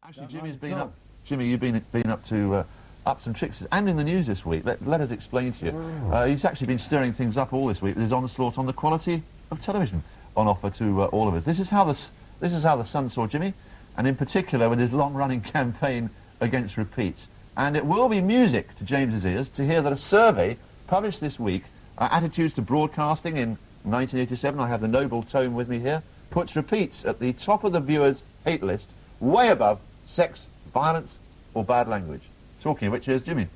Actually, Jimmy, you've been up to some tricks and in the news this week. Let us explain to you. He's actually been stirring things up all this week with his onslaught on the quality of television on offer to all of us. This is how the Sun saw Jimmy, and in particular with his long-running campaign against repeats. And it will be music to James's ears to hear that a survey published this week, Attitudes to Broadcasting in 1987, I have the noble tome with me here, puts repeats at the top of the viewers' hate list, way above sex, violence or bad language. Talking of which, here's Jimmy.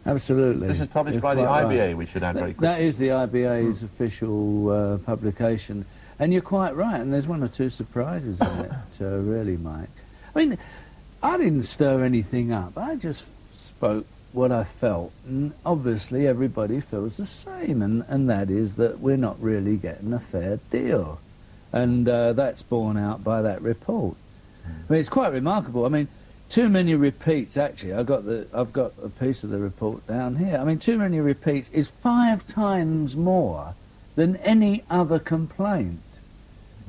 Absolutely. This is published by the IBA, right. We should add very quickly. That is the IBA's official publication. And you're quite right, and there's one or two surprises in it, really, Mike. I mean, I didn't stir anything up. I just spoke what I felt. And obviously everybody feels the same, and that is that we're not really getting a fair deal. And that's borne out by that report. I mean, it's quite remarkable. I mean, too many repeats, actually. I've got a piece of the report down here. I mean, too many repeats is 5 times more than any other complaint,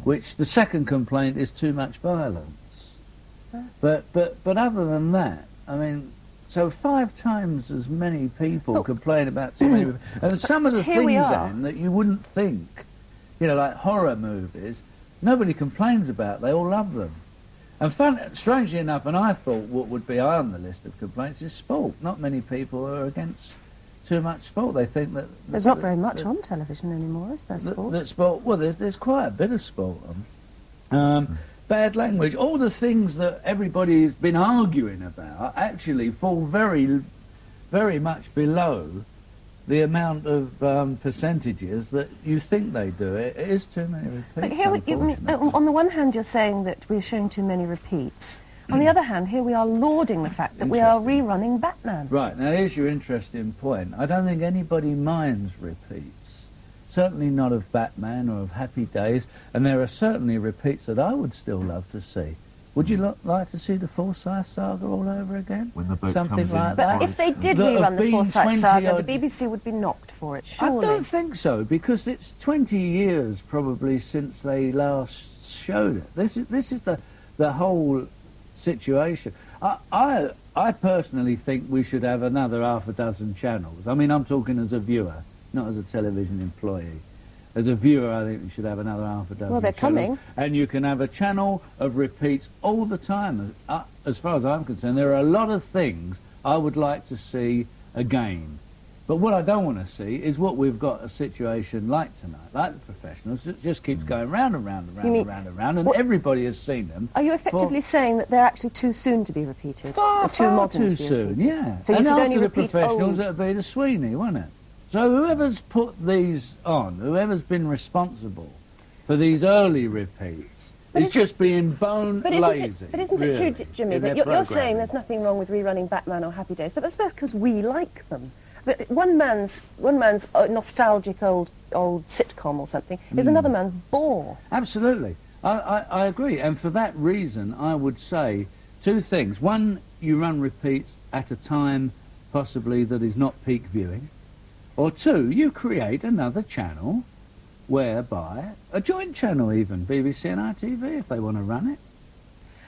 which the second complaint is too much violence. But other than that, I mean, so 5 times as many people complain about too many repeats. And some of the things, Anne, that you wouldn't think, you know, like horror movies, nobody complains about. They all love them. And strangely enough, and I thought what would be high on the list of complaints is sport. Not many people are against too much sport. They think that... There's not very much on television anymore, is there, sport? Well, there's quite a bit of sport on. Bad language, all the things that everybody's been arguing about actually fall very, very much below the amount of percentages that you think they do. It is too many repeats, but here on the one hand, you're saying that we're showing too many repeats. On the other hand, here we are lauding the fact that we are rerunning Batman. Right, now here's your interesting point. I don't think anybody minds repeats. Certainly not of Batman or of Happy Days, and there are certainly repeats that I would still love to see. Would you like to see the Forsyth saga all over again? When the boat Something comes like in. that? But if they did rerun the Forsyth saga, the BBC would be knocked for it, surely. I don't think so, because it's 20 years probably since they last showed it. This is the whole situation. I personally think we should have another half a dozen channels. I mean, I'm talking as a viewer, not as a television employee. As a viewer, I think we should have another half a dozen. Well, they're coming. And you can have a channel of repeats all the time. As far as I'm concerned, there are a lot of things I would like to see again. But what I don't want to see is what we've got a situation like tonight, like The Professionals. It just keeps going round and round and round and round and round, and everybody has seen them. Are you effectively saying that they're actually too soon to be repeated? Far too modern too to be soon, repeated? yeah. So you and should after only The repeat Professionals, it would be the Sweeney, wouldn't it? So whoever's put these on, whoever's been responsible for these early repeats, is just being bone lazy. But isn't it true, Jimmy, that you're saying there's nothing wrong with rerunning Batman or Happy Days? That's because we like them. But one man's nostalgic old sitcom or something is another man's bore. Absolutely. I agree. And for that reason, I would say 2 things. One, you run repeats at a time possibly that is not peak viewing. Or 2, you create another channel whereby, a joint channel even, BBC and ITV if they want to run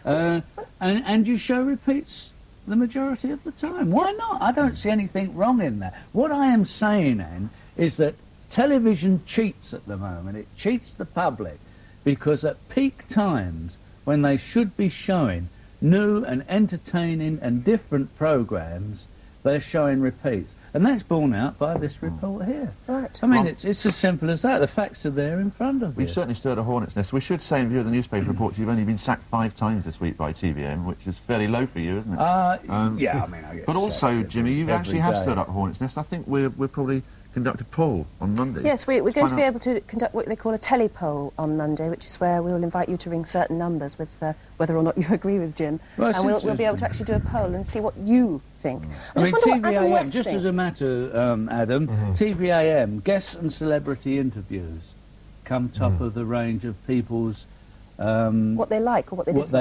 it. And you show repeats the majority of the time. Why not? I don't see anything wrong in that. What I am saying, Anne, is that television cheats at the moment. It cheats the public because at peak times when they should be showing new and entertaining and different programmes, they're showing repeats. And that's borne out by this report here. Right. I mean, it's as simple as that. The facts are there in front of you. We've certainly stirred a hornet's nest. We should say, in view of the newspaper reports, you've only been sacked 5 times this week by TVam, which is fairly low for you, isn't it? Yeah, I mean, I guess. But also, Jimmy, you actually have stirred up a hornet's nest. I think we'll probably conduct a poll on Monday. Yes, we're going to be able to conduct what they call a telepoll on Monday, which is where we will invite you to ring certain numbers with whether or not you agree with Jim. Well, and we'll be able to actually do a poll and see what you think. I mean, TVam, just as a matter, Adam, TVam, guests and celebrity interviews come top of the range of people's... what they like or what they dislike.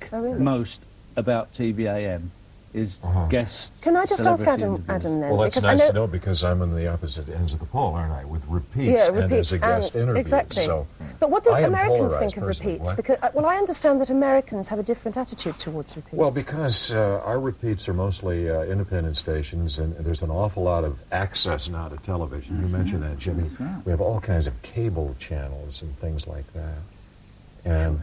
What they like most about TVam. is guest. Can I just ask celebrity Adam interviews. then? Well, that's because nice I to know because I'm on the opposite ends of the pole, aren't I? With repeats, Yeah, and repeats as a guest and- interview. exactly. So But what do I am Americans polarized think of personally. repeats? What? Because well, I understand that Americans have a different attitude towards repeats. Well, because our repeats are mostly independent stations, and there's an awful lot of access now to television. You mentioned that, Jimmy. That's right. We have all kinds of cable channels and things like that. And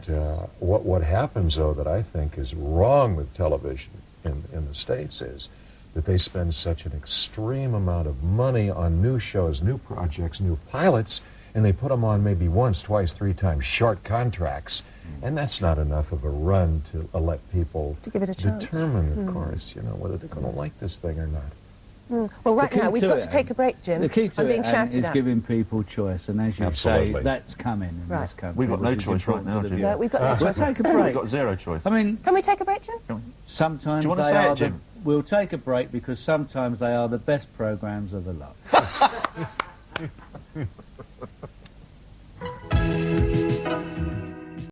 what happens, though, that I think is wrong with television in the States is that they spend such an extreme amount of money on new shows, new projects, new pilots, and they put them on maybe once, twice, three times, short contracts. And that's not enough of a run to let people To give it a chance. determine, of course, you know, whether they're going to like this thing or not. Well, right The key now, we've to got it, to take a break, Jim. The key to I'm being it Anne, shouted is at. giving people choice, and as you Absolutely. say, that's coming in Right. this country. We've got no which is choice right important now, to the Jim. viewer. No, we've got no We'll choice. take a We've break. got zero choice. I mean, Can we take a break, Jim? sometimes Do you wanna they say are it, Jim? we'll take a break because sometimes they are the best programs of the lot.